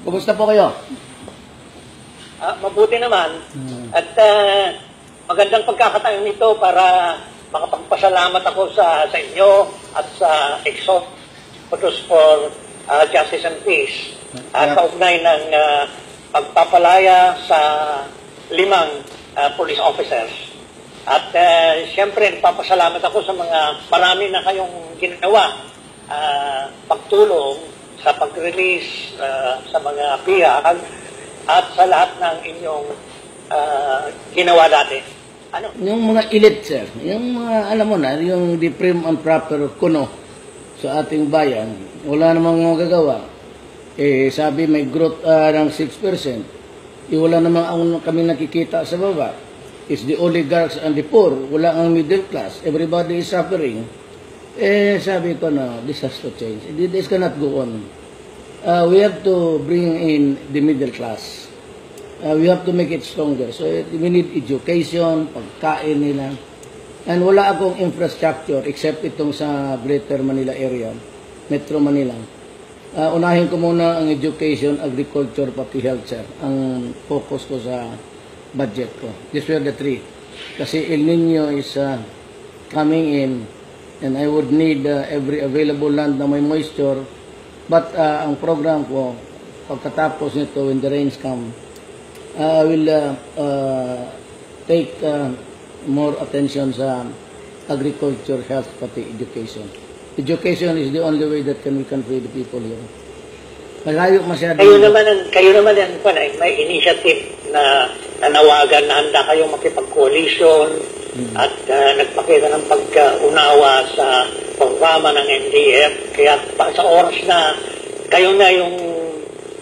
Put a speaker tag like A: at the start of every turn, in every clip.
A: Kumusta po kayo?
B: Mabuti naman. At magandang pagkakataon nito para makapagpasalamat ako sa inyo at sa Exodus for Justice and Peace. Kaugnay ng pagpapalaya sa 5 police officers. At siyempre, nagpapasalamat ako sa mga marami na kayong ginawa pagtulong sa pag-release sa mga bihag at sa lahat ng inyong ginawa dati. Ano?
A: Yung mga elite, sir, yung mga, alam mo na, yung the prim and proper kuno sa ating bayan, wala namang magagawa. Sabi may growth ng 6%, wala namang kami nakikita sa baba. It's the oligarchs and the poor. Wala ang middle class. Everybody is suffering. Sabi ko na, this has to change. This cannot go on. We have to bring in the middle class. We have to make it stronger. So we need education, pagkain nila. And wala akong infrastructure except itong sa Greater Manila area, Metro Manila. Unahin ko muna ang education, agriculture, pati health, sir. Ang focus ko sa budget ko. These were the 3. Kasi El Nino is coming in and I would need every available land na may moisture. But ang program ko, pagkatapos nito, when the rains come, I will take more attention sa agriculture, health, pati education. Education is the only way that we can free the people here. Malayo masyado.
B: Kayo naman yan, may initiative na nanawagan na handa kayong makipag-coalition at nagpakita ng pagkaunawa sa programa ng MDF. Kaya sa oras na kayo na yung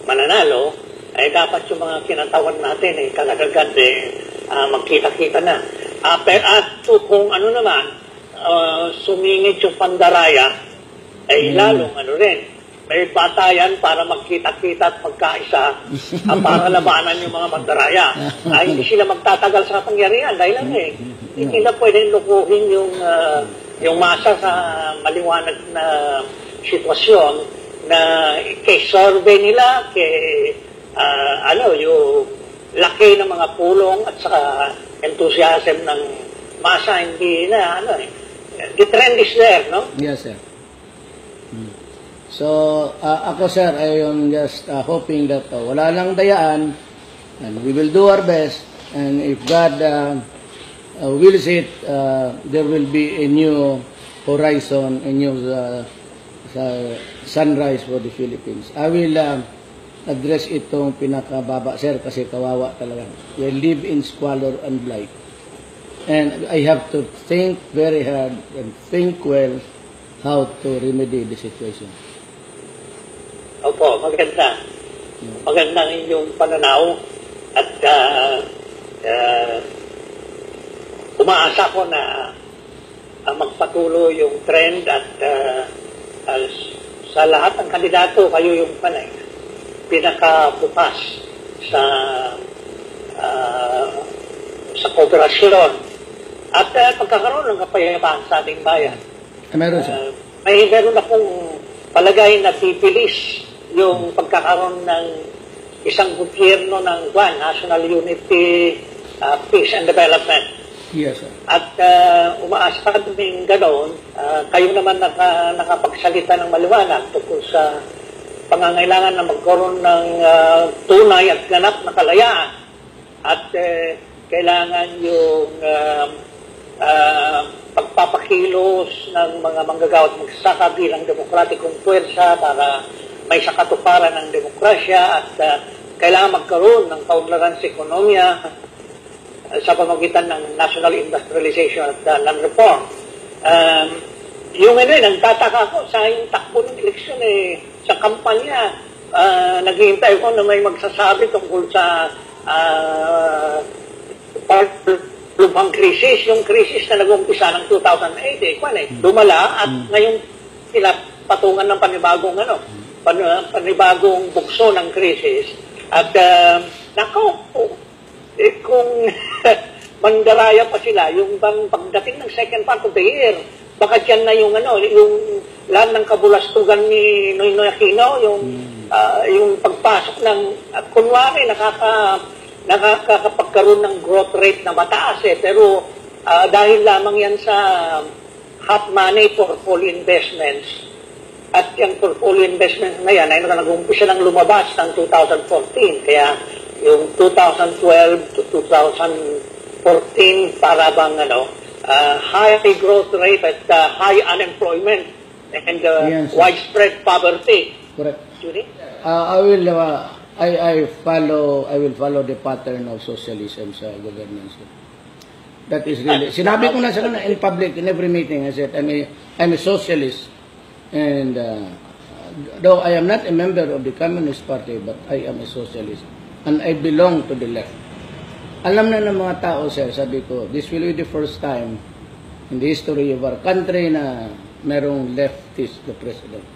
B: mananalo, ay dapat yung mga kinatawan natin, kagad-agad magkita-kita na. At kung ano naman, sumingit yung pandaraya, ay lalong rin. May batayan para magkita-kita at magkaisa para labanan yung mga mandaraya. Hindi sila magtatagal sa pangyarihan dahil hindi nila pwedeng lukuhin yung masa sa maliwanag na sitwasyon na kay survey nila, kay yung laki ng mga pulong at saka enthusiasm ng masa, hindi na the trend is there, no?
A: Yes, sir. So, ako, sir, I am just hoping that wala lang dayaan and we will do our best, and if God wills it, there will be a new horizon, a new sunrise for the Philippines. I will address itong pinakababa, sir, kasi kawawa talaga. We live in squalor and blight. And I have to think very hard and think well how to remedy the situation.
B: Opo, maganda. Maganda ang inyong pananaw at umaasa ko na magpatuloy yung trend at sa lahat ng kandidato, kayo yung pinakabukas sa kooperasyon at pagkakaroon ng kapayapaan sa ating bayan.
A: Meron, sir.
B: Meron akong palagay na pipilis yung pagkakaroon ng isang gobyerno ng National Unity, Peace and Development.
A: Yes, sir.
B: At umaasa kaming ganoon, kayo naman nakapagsalita ng maliwanag tungkol sa pangangailangan na magkaroon ng tunay at ganap na kalayaan. At kailangan yung pagpapakilos ng mga manggagawa at magsasaka bilang demokratikong puwersa para may sakatuparan ng demokrasya at kailangan magkaroon ng kaunlaran sa ekonomiya sa pamamagitan ng national industrialization at land reform. Yung nagtataka ko sa yung takbo ng eleksyon sa kampanya, naghihintay ko na may magsasabi tungkol sa lubhang krisis, yung krisis na nag-umpisa ng 2008, dumala at ngayon sila patungan ng panibagong bukso ng krisis. At kung mandaraya pa sila, yung pagdating ng second part of the year, baka dyan na yung lahat ng kabulastugan ni Noynoy Aquino, yung yung pagpasok ng, kunwari, nakakapagkaroon ng growth rate na mataas pero dahil lamang yan sa hot money portfolio investments, at yung portfolio investments na yan ay nag-umpisa ng lumabas ng 2014. Kaya yung 2012 to 2014 para bang high growth rate at high unemployment and
A: Yes, sir.
B: widespread poverty.
A: Correct.
B: Judy?
A: I will follow the pattern of socialism sa governance. That is really, sinabi ko na sa kanila in public, in every meeting, I said, I'm a socialist. And though I am not a member of the Communist Party, but I am a socialist. And I belong to the left. Alam na ng mga tao, sir, sabi ko, this will be the first time in the history of our country na merong leftist the president.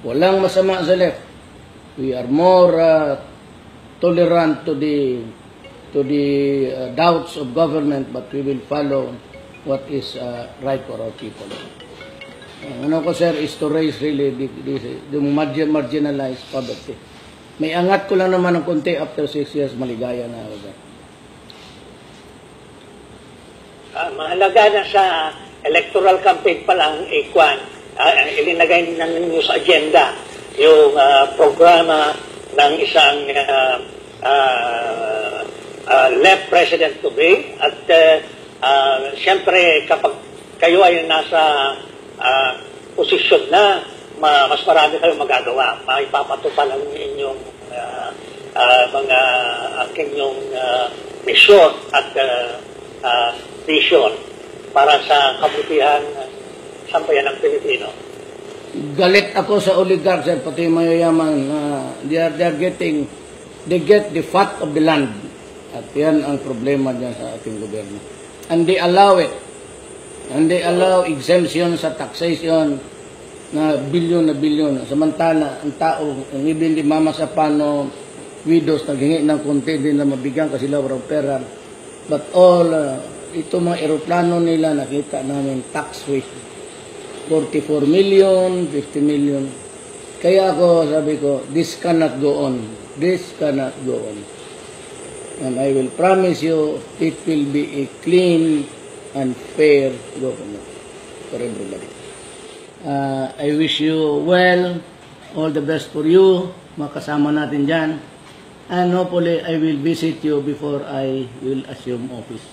A: Walang masama sa left. We are more tolerant to the doubts of government, but we will follow what is right for our people. Ano ko, sir, is to raise really the marginalized poverty. May angat ko lang naman ng konti after 6 years, maligaya na ako, sir.
B: Mahalaga na sa electoral campaign pa lang, ilinagay na ninyo sa agenda yung programa ng isang left president to be. At siyempre, kapag kayo ay nasa posisyon na mas marami kayong magagawa, maipapatupad ang inyong inyong mission at vision para sa kabutihan sambayan ng Pilipino.
A: Galit ako sa oligarchs, sir, pati mayayaman. They get the fat of the land. At yan ang problema dyan sa ating gobyerno. And they allow it. And they allow exemption sa taxation na bilyon. Samantala, ang tao, ang ibig di mama sa pano, widows, naghingi ng konti din na mabigyan kasi sila walang pera. But all, ito mga eroplano nila, nakita namin tax free. 44 million, 50 million. Kaya ako, sabi ko, this cannot go on. This cannot go on. And I will promise you, it will be a clean and fair government for everybody. I wish you well, all the best for you, makasama natin dyan. And hopefully, I will visit you before I will assume office.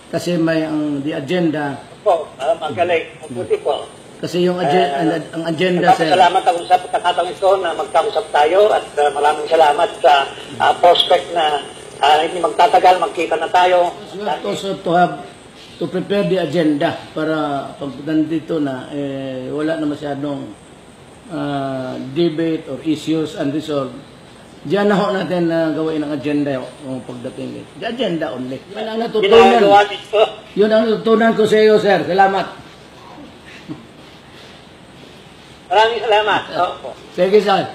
A: Kasi may the agenda.
B: Po, magaling. Mabuti po.
A: Kasi yung ang agenda, sir.
B: Salamat ako sa pagkakataon ito na magkausap tayo at maraming salamat sa prospect na hindi magtatagal, magkita na tayo.
A: Also to prepare the agenda para pag nandito na, wala na masyadong debate or issues unresolved. Diyan na ho natin gawain ang agenda yung pagdating. The agenda only. Yun ang natutunan. Yun ang natutunan ko sa iyo, sir. Salamat.
B: Maraming salamat.
A: Sige, sir.